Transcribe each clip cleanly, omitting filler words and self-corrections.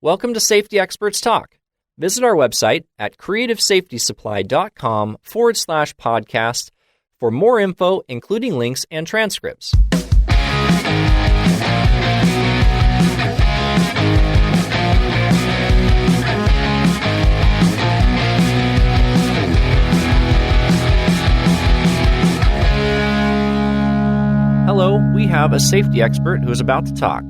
Welcome to Safety Experts Talk. Visit our website at creativesafetysupply.com/podcast for more info, including links and transcripts. Hello, we have a safety expert who is about to talk.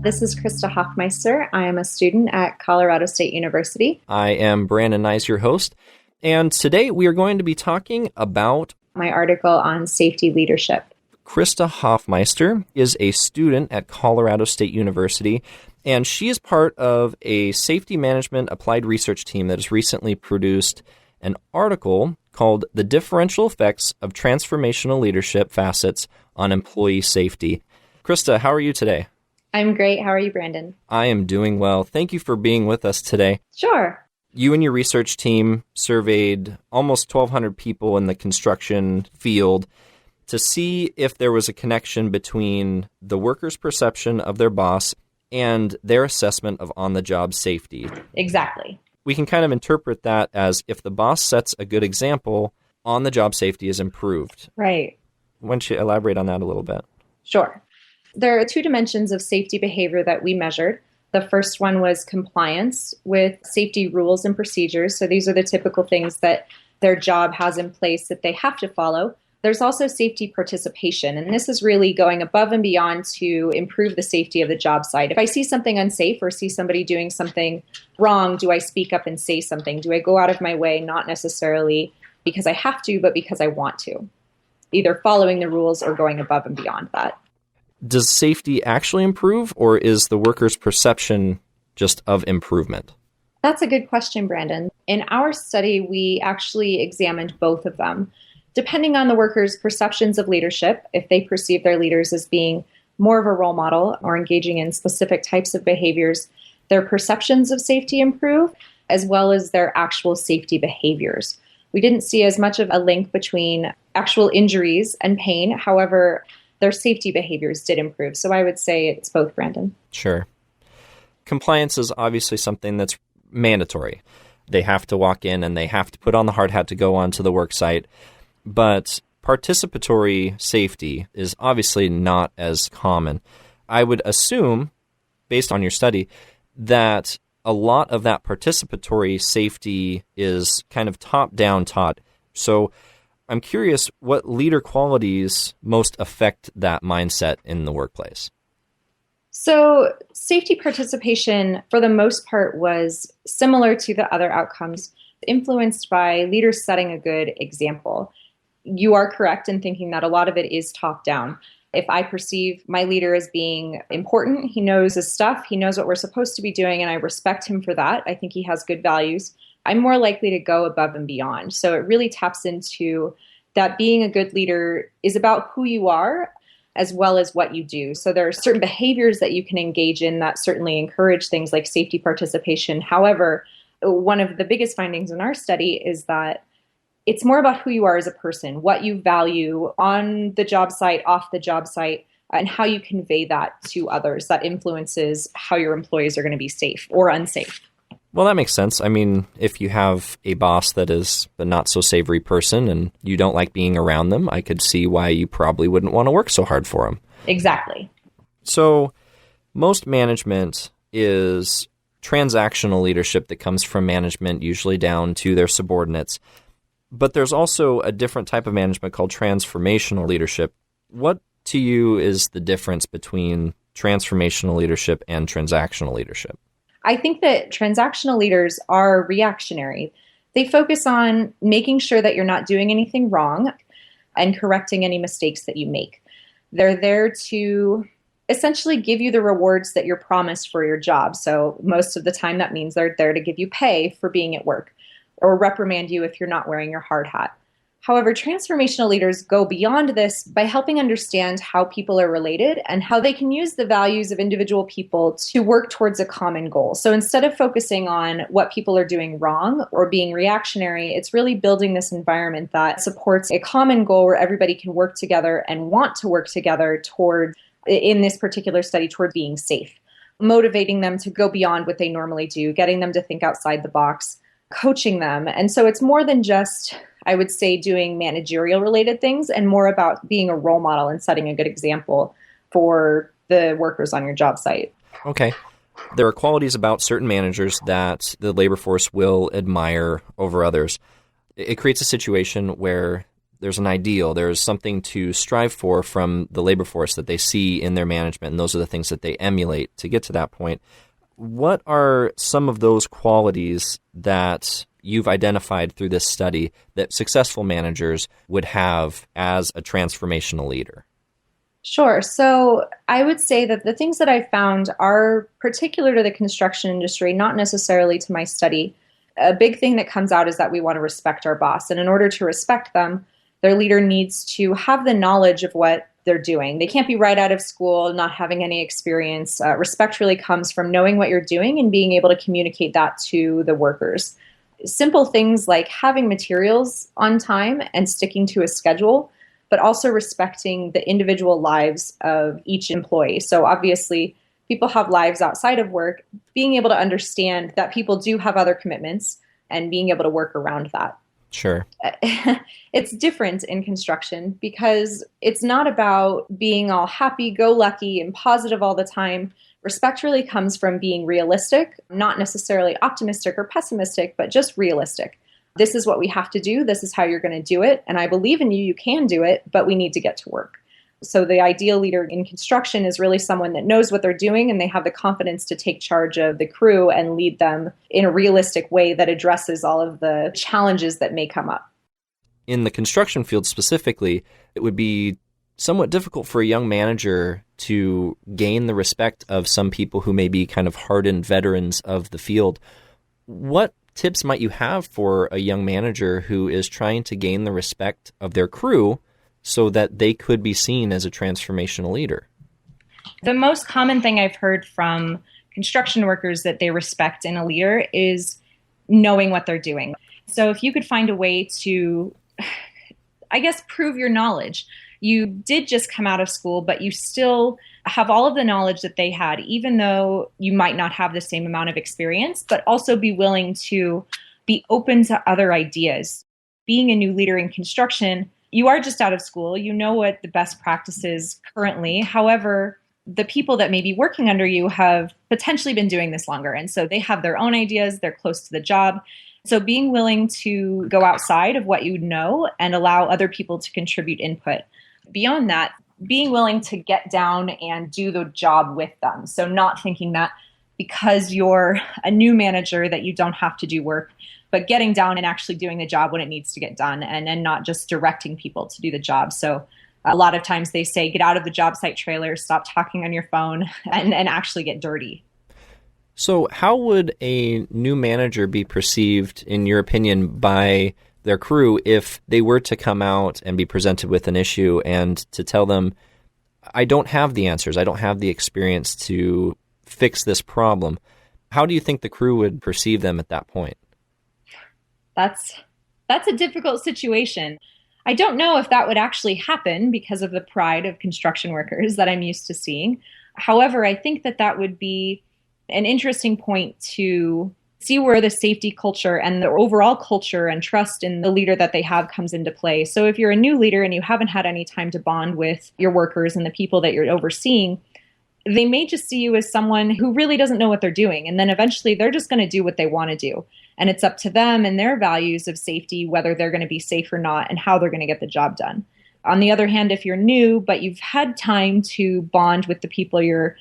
This is Krista Hoffmeister. I am a student at Colorado State University. I am Brandon Nys, your host, and today we are going to be talking about my article on safety leadership. Krista Hoffmeister is a student at Colorado State University, and she is part of a safety management applied research team that has recently produced an article called The Differential Effects of Transformational Leadership Facets on Employee Safety. Krista, how are you today? I'm great. How are you, Brandon? I am doing well. Thank you for being with us today. Sure. You and your research team surveyed almost 1,200 people in the construction field to see if there was a connection between the worker's perception of their boss and their assessment of on-the-job safety. Exactly. We can kind of interpret that as if the boss sets a good example, on-the-job safety is improved. Right. Why don't you elaborate on that a little bit? Sure. There are two dimensions of safety behavior that we measured. The first one was compliance with safety rules and procedures. So these are the typical things that their job has in place that they have to follow. There's also safety participation, and this is really going above and beyond to improve the safety of the job site. If I see something unsafe or see somebody doing something wrong, do I speak up and say something? Do I go out of my way, not necessarily because I have to, but because I want to? Either following the rules or going above and beyond that. Does safety actually improve, or is the worker's perception just of improvement? That's a good question, Brandon. In our study, we actually examined both of them. Depending on the worker's perceptions of leadership, if they perceive their leaders as being more of a role model or engaging in specific types of behaviors, their perceptions of safety improve, as well as their actual safety behaviors. We didn't see as much of a link between actual injuries and pain. However, their safety behaviors did improve. So I would say it's both, Brandon. Sure. Compliance is obviously something that's mandatory. They have to walk in and they have to put on the hard hat to go onto the work site. But participatory safety is obviously not as common. I would assume, based on your study, that a lot of that participatory safety is kind of top-down taught. So I'm curious what leader qualities most affect that mindset in the workplace. So safety participation, for the most part, was similar to the other outcomes, influenced by leaders setting a good example. You are correct in thinking that a lot of it is top-down. If I perceive my leader as being important, he knows his stuff, he knows what we're supposed to be doing, and I respect him for that. I think he has good values. I'm more likely to go above and beyond. So it really taps into that being a good leader is about who you are as well as what you do. So there are certain behaviors that you can engage in that certainly encourage things like safety participation. However, one of the biggest findings in our study is that it's more about who you are as a person, what you value on the job site, off the job site, and how you convey that to others. That influences how your employees are going to be safe or unsafe. Well, that makes sense. I mean, if you have a boss that is a not-so-savory person and you don't like being around them, I could see why you probably wouldn't want to work so hard for them. Exactly. So most management is transactional leadership that comes from management, usually down to their subordinates. But there's also a different type of management called transformational leadership. What to you is the difference between transformational leadership and transactional leadership? I think that transactional leaders are reactionary. They focus on making sure that you're not doing anything wrong and correcting any mistakes that you make. They're there to essentially give you the rewards that you're promised for your job. So most of the time that means they're there to give you pay for being at work or reprimand you if you're not wearing your hard hat. However, transformational leaders go beyond this by helping understand how people are related and how they can use the values of individual people to work towards a common goal. So instead of focusing on what people are doing wrong or being reactionary, it's really building this environment that supports a common goal where everybody can work together and want to work together toward, in this particular study, toward being safe. motivating them to go beyond what they normally do, getting them to think outside the box, coaching them. And so it's more than just, I would say, doing managerial related things and more about being a role model and setting a good example for the workers on your job site. Okay. There are qualities about certain managers that the labor force will admire over others. It creates a situation where there's an ideal, there's something to strive for from the labor force that they see in their management, and those are the things that they emulate to get to that point. What are some of those qualities that you've identified through this study that successful managers would have as a transformational leader? Sure. So I would say that the things that I found are particular to the construction industry, not necessarily to my study. A big thing that comes out is that we want to respect our boss. And in order to respect them, their leader needs to have the knowledge of what they're doing. They can't be right out of school, not having any experience. Respect really comes from knowing what you're doing and being able to communicate that to the workers. Simple things like having materials on time and sticking to a schedule, but also respecting the individual lives of each employee. So obviously, people have lives outside of work, being able to understand that people do have other commitments and being able to work around that. Sure. It's different in construction because it's not about being all happy-go-lucky and positive all the time. Respect really comes from being realistic, not necessarily optimistic or pessimistic, but just realistic. This is what we have to do. This is how you're going to do it. And I believe in you. You can do it, but we need to get to work. So the ideal leader in construction is really someone that knows what they're doing and they have the confidence to take charge of the crew and lead them in a realistic way that addresses all of the challenges that may come up. In the construction field specifically, it would be somewhat difficult for a young manager to gain the respect of some people who may be kind of hardened veterans of the field. What tips might you have for a young manager who is trying to gain the respect of their crew so that they could be seen as a transformational leader? The most common thing I've heard from construction workers that they respect in a leader is knowing what they're doing. So if you could find a way to, I guess, prove your knowledge. You did just come out of school, but you still have all of the knowledge that they had, even though you might not have the same amount of experience, but also be willing to be open to other ideas. Being a new leader in construction, you are just out of school. You know what the best practice is currently. However, the people that may be working under you have potentially been doing this longer. And so they have their own ideas. They're close to the job. So being willing to go outside of what you know and allow other people to contribute input. Beyond that, being willing to get down and do the job with them. So not thinking that because you're a new manager that you don't have to do work, but getting down and actually doing the job when it needs to get done and not just directing people to do the job. So a lot of times they say, get out of the job site trailer, stop talking on your phone, and actually get dirty. So how would a new manager be perceived, in your opinion, by their crew if they were to come out and be presented with an issue and to tell them, I don't have the answers, I don't have the experience to fix this problem? How do you think the crew would perceive them at that point? That's a difficult situation. I don't know if that would actually happen because of the pride of construction workers that I'm used to seeing. However, I think that would be an interesting point to see where the safety culture and the overall culture and trust in the leader that they have comes into play. So if you're a new leader and you haven't had any time to bond with your workers and the people that you're overseeing, they may just see you as someone who really doesn't know what they're doing. And then eventually they're just going to do what they want to do. And it's up to them and their values of safety, whether they're going to be safe or not, and how they're going to get the job done. On the other hand, if you're new, but you've had time to bond with the people you're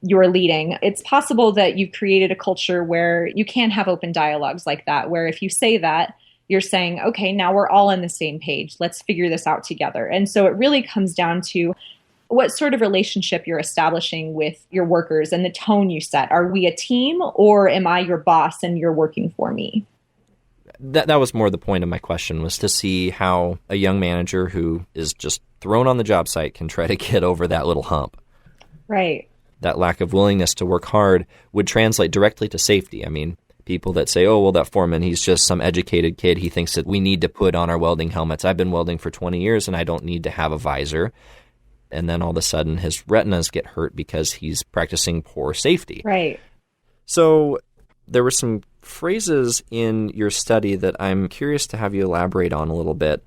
leading, it's possible that you've created a culture where you can have open dialogues like that, where if you say that, you're saying, okay, now we're all on the same page. Let's figure this out together. And so it really comes down to what sort of relationship you're establishing with your workers and the tone you set. Are we a team, or am I your boss and you're working for me? That was more the point of my question, was to see how a young manager who is just thrown on the job site can try to get over that little hump. Right. That lack of willingness to work hard would translate directly to safety. I mean, people that say, oh, well, that foreman, he's just some educated kid. He thinks that we need to put on our welding helmets. I've been welding for 20 years and I don't need to have a visor. And then all of a sudden his retinas get hurt because he's practicing poor safety. Right. So there were some phrases in your study that I'm curious to have you elaborate on a little bit.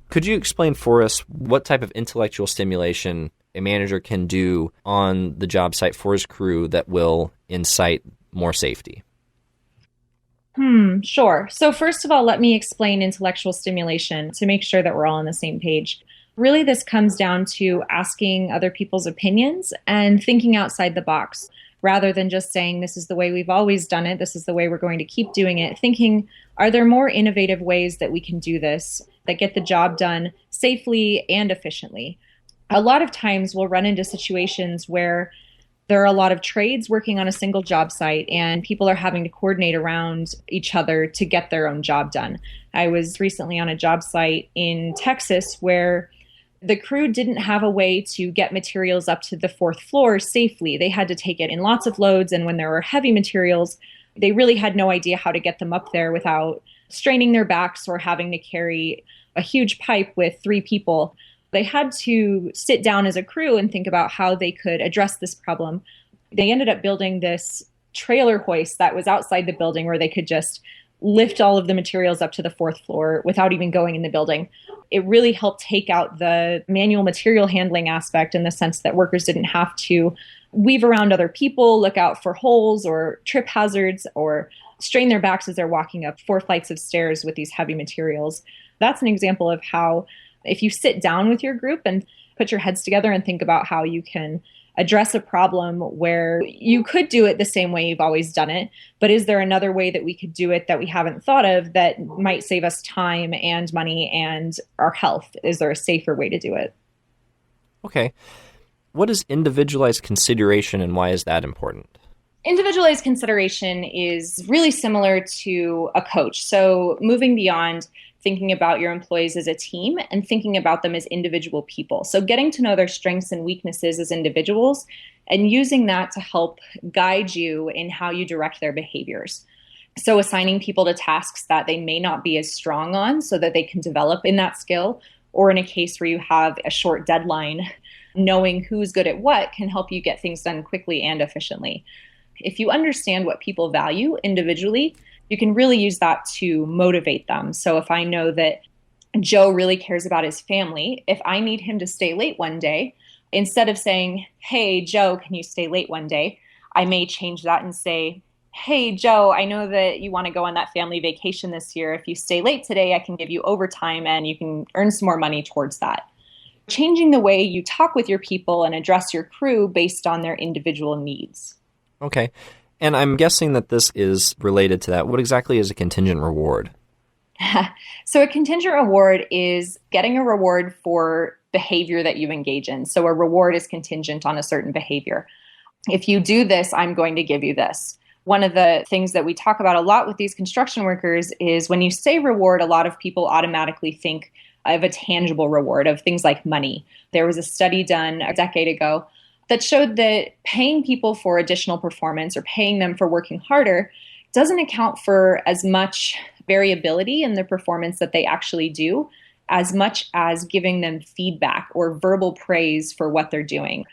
Could you explain for us what type of intellectual stimulation a manager can do on the job site for his crew that will incite more safety? Sure. So first of all, let me explain intellectual stimulation to make sure that we're all on the same page. Really, this comes down to asking other people's opinions and thinking outside the box rather than just saying, this is the way we've always done it, this is the way we're going to keep doing it. Thinking, are there more innovative ways that we can do this that get the job done safely and efficiently? A lot of times we'll run into situations where there are a lot of trades working on a single job site and people are having to coordinate around each other to get their own job done. I was recently on a job site in Texas where the crew didn't have a way to get materials up to the fourth floor safely. They had to take it in lots of loads, and when there were heavy materials, they really had no idea how to get them up there without straining their backs or having to carry a huge pipe with 3 people. They had to sit down as a crew and think about how they could address this problem. They ended up building this trailer hoist that was outside the building where they could just lift all of the materials up to the 4th floor without even going in the building. It really helped take out the manual material handling aspect in the sense that workers didn't have to weave around other people, look out for holes or trip hazards, or strain their backs as they're walking up 4 flights of stairs with these heavy materials. That's an example of how if you sit down with your group and put your heads together and think about how you can address a problem where you could do it the same way you've always done it, but is there another way that we could do it that we haven't thought of that might save us time and money and our health? Is there a safer way to do it? Okay. What is individualized consideration and why is that important? Individualized consideration is really similar to a coach. So moving beyond thinking about your employees as a team and thinking about them as individual people. So getting to know their strengths and weaknesses as individuals and using that to help guide you in how you direct their behaviors. So assigning people to tasks that they may not be as strong on so that they can develop in that skill, or in a case where you have a short deadline, knowing who's good at what can help you get things done quickly and efficiently. If you understand what people value individually, you can really use that to motivate them. So if I know that Joe really cares about his family, if I need him to stay late one day, instead of saying, hey, Joe, can you stay late one day? I may change that and say, hey, Joe, I know that you want to go on that family vacation this year. If you stay late today, I can give you overtime and you can earn some more money towards that. Changing the way you talk with your people and address your crew based on their individual needs. Okay. And I'm guessing that this is related to that. What exactly is a contingent reward? So a contingent reward is getting a reward for behavior that you engage in. So a reward is contingent on a certain behavior. If you do this, I'm going to give you this. One of the things that we talk about a lot with these construction workers is when you say reward, a lot of people automatically think of a tangible reward of things like money. There was a study done a decade ago that showed that paying people for additional performance or paying them for working harder doesn't account for as much variability in the performance that they actually do, as much as giving them feedback or verbal praise for what they're doing.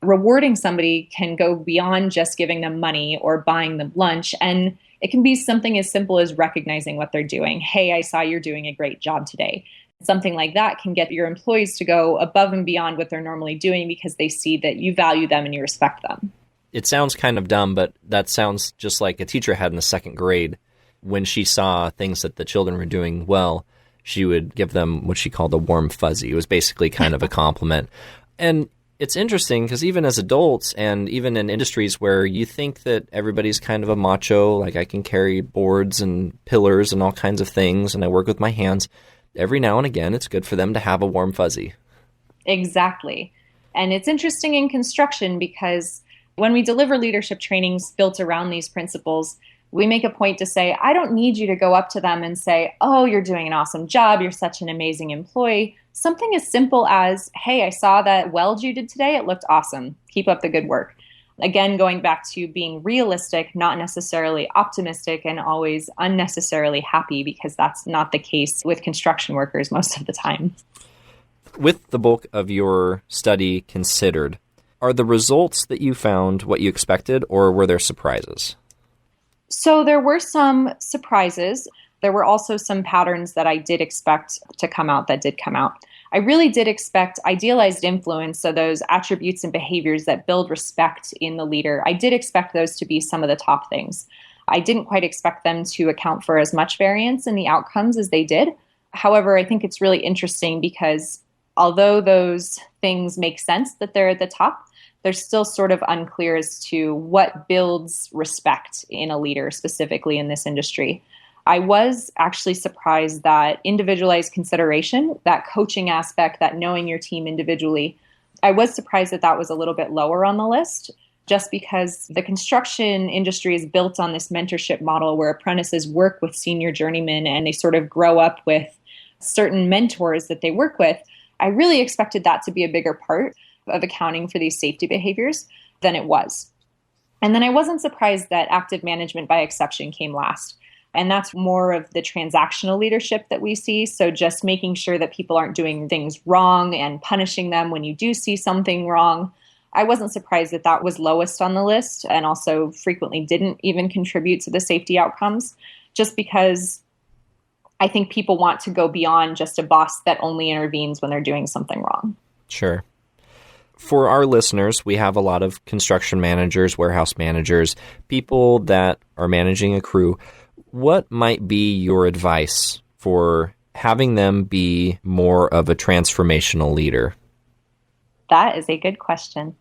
Rewarding somebody can go beyond just giving them money or buying them lunch, and it can be something as simple as recognizing what they're doing. Hey, I saw you're doing a great job today. Something like that can get your employees to go above and beyond what they're normally doing because they see that you value them and you respect them. It sounds kind of dumb, but that sounds just like a teacher had in the 2nd grade. When she saw things that the children were doing well, she would give them what she called a warm fuzzy. It was basically kind of a compliment. And it's interesting because even as adults and even in industries where you think that everybody's kind of a macho, like I can carry boards and pillars and all kinds of things and I work with my hands, every now and again, it's good for them to have a warm fuzzy. Exactly. And it's interesting in construction because when we deliver leadership trainings built around these principles, we make a point to say, I don't need you to go up to them and say, oh, you're doing an awesome job. You're such an amazing employee. Something as simple as, hey, I saw that weld you did today. It looked awesome. Keep up the good work. Again, going back to being realistic, not necessarily optimistic and always unnecessarily happy, because that's not the case with construction workers most of the time. With the bulk of your study considered, are the results that you found what you expected, or were there surprises? So there were some surprises. There were also some patterns that I did expect to come out that did come out. I really did expect idealized influence, so those attributes and behaviors that build respect in the leader. I did expect those to be some of the top things. I didn't quite expect them to account for as much variance in the outcomes as they did. However, I think it's really interesting because although those things make sense that they're at the top, they're still sort of unclear as to what builds respect in a leader, specifically in this industry. I was actually surprised that individualized consideration, that coaching aspect, that knowing your team individually, I was surprised that that was a little bit lower on the list, just because the construction industry is built on this mentorship model where apprentices work with senior journeymen and they sort of grow up with certain mentors that they work with. I really expected that to be a bigger part of accounting for these safety behaviors than it was. And then I wasn't surprised that active management by exception came last. And that's more of the transactional leadership that we see. So just making sure that people aren't doing things wrong and punishing them when you do see something wrong. I wasn't surprised that that was lowest on the list and also frequently didn't even contribute to the safety outcomes, just because I think people want to go beyond just a boss that only intervenes when they're doing something wrong. Sure. For our listeners, we have a lot of construction managers, warehouse managers, people that are managing a crew. What might be your advice for having them be more of a transformational leader? That is a good question.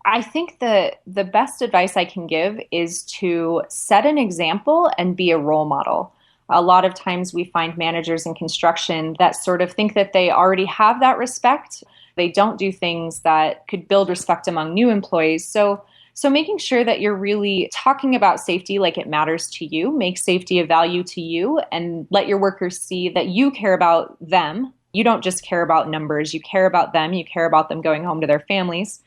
I think the best advice I can give is to set an example and be a role model. A lot of times we find managers in construction that sort of think that they already have that respect. They don't do things that could build respect among new employees. So making sure that you're really talking about safety like it matters to you, make safety a value to you, and let your workers see that you care about them. You don't just care about numbers, you care about them, you care about them going home to their families,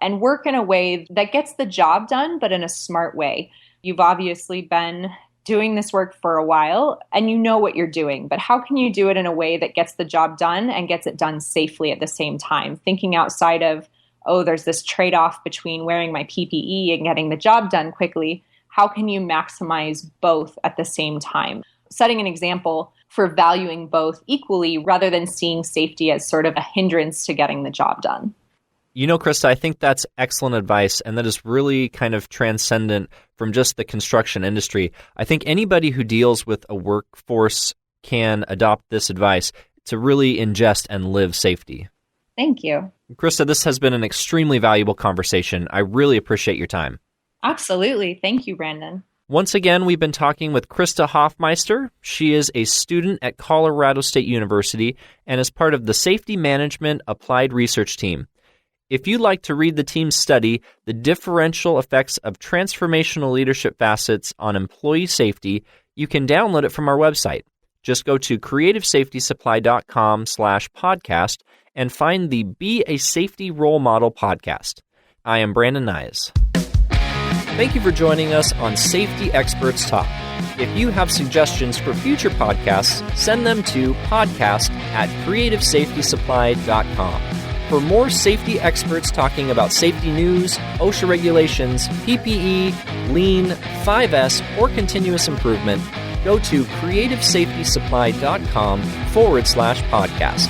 and work in a way that gets the job done, but in a smart way. You've obviously been doing this work for a while and you know what you're doing, but how can you do it in a way that gets the job done and gets it done safely at the same time? Thinking outside of, oh, there's this trade-off between wearing my PPE and getting the job done quickly. How can you maximize both at the same time? Setting an example for valuing both equally rather than seeing safety as sort of a hindrance to getting the job done. You know, Krista, I think that's excellent advice, and that is really kind of transcendent from just the construction industry. I think anybody who deals with a workforce can adopt this advice to really ingest and live safety. Thank you. Krista, this has been an extremely valuable conversation. I really appreciate your time. Absolutely. Thank you, Brandon. Once again, we've been talking with Krista Hoffmeister. She is a student at Colorado State University and is part of the Safety Management Applied Research Team. If you'd like to read the team's study, The Differential Effects of Transformational Leadership Facets on Employee Safety, you can download it from our website. Just go to creativesafetysupply.com/podcast and find the Be a Safety Role Model podcast. I am Brandon Nys. Thank you for joining us on Safety Experts Talk. If you have suggestions for future podcasts, send them to podcast@creativesafetysupply.com. For more safety experts talking about safety news, OSHA regulations, PPE, Lean, 5S, or continuous improvement, go to creativesafetysupply.com/podcast.